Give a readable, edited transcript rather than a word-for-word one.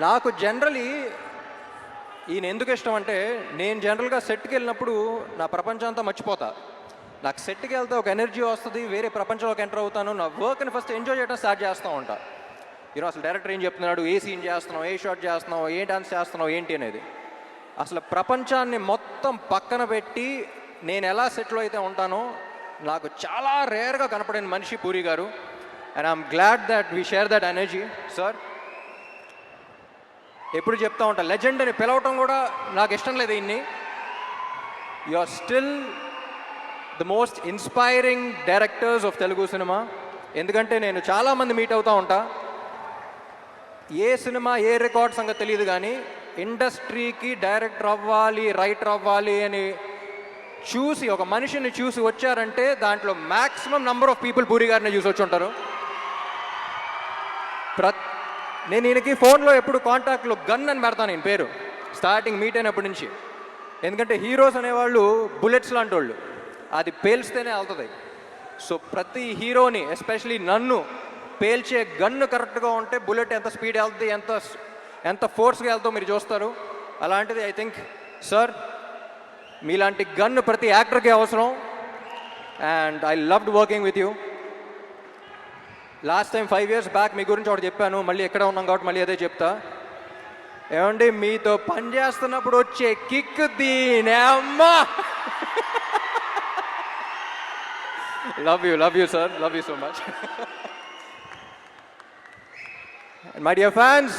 నాకు జనరలీ ఈయన ఎందుకు ఇష్టం అంటే, నేను జనరల్గా సెట్కి వెళ్ళినప్పుడు నా ప్రపంచం అంతా మర్చిపోతా. నాకు సెట్కి వెళ్తే ఒక ఎనర్జీ వస్తుంది, వేరే ప్రపంచంలోకి ఎంటర్ అవుతాను. నా వర్క్ని ఫస్ట్ ఎంజాయ్ చేయడం స్టార్ట్ చేస్తూ ఉంటా. ఈరోజు అసలు డైరెక్టర్ ఏం చెప్తున్నాడు, ఏ సీన్ చేస్తున్నావు, ఏ షాట్ చేస్తున్నావు, ఏ డాన్స్ చేస్తున్నావు ఏంటి అనేది. అసలు ప్రపంచాన్ని మొత్తం పక్కన పెట్టి నేను ఎలా సెట్లో అయితే ఉంటానో, నాకు చాలా రేర్గా కనపడిన మనిషి పూరి గారు. And I'm glad that we share that energy. Sir, ఎప్పుడు చెప్తా ఉంటా, లెజెండ్ అని పిలవటం కూడా నాకు ఇష్టం లేదు. ఇన్ని you are still the most inspiring directors of Telugu cinema. ఎందుకంటే నేను చాలామంది మీట్ అవుతూ ఉంటా. ఏ సినిమా ఏ రికార్డ్ సంగతి తెలియదు, కానీ ఇండస్ట్రీకి డైరెక్టర్ అవ్వాలి, రైటర్ అవ్వాలి అని చూసి ఒక మనిషిని చూసి వచ్చారంటే దాంట్లో maximum number of people puri గారిని చూసి వచ్చి ఉంటారు. నేను ఈయనకి ఫోన్లో ఎప్పుడు కాంటాక్ట్లో గన్ అని పెడతాను నేను పేరు, స్టార్టింగ్ మీట్ అయినప్పటి నుంచి. ఎందుకంటే హీరోస్ అనేవాళ్ళు బుల్లెట్స్ లాంటి వాళ్ళు, అది పేల్స్తేనే వెళ్తుంది. సో ప్రతి హీరోని, ఎస్పెషలీ నన్ను పేల్చే గన్ను కరెక్ట్గా ఉంటే బుల్లెట్ ఎంత స్పీడ్ వెళ్తుంది, ఎంత ఫోర్స్గా వెళ్తుందో మీరు చూస్తారు. అలాంటిది ఐ థింక్ సార్ మీలాంటి గన్ను ప్రతి యాక్టర్కి అవసరం. And I loved working with you. Last time 5 years back మీ గురించి ఒకటి చెప్పాను, మళ్ళీ ఎక్కడ ఉన్నాం కాబట్టి మళ్ళీ అదే చెప్తా. ఏమండి, మీతో పని చేస్తున్నప్పుడు వచ్చే కిక్ దీనే అమ్మా. Love you sir, love you so much. My dear fans,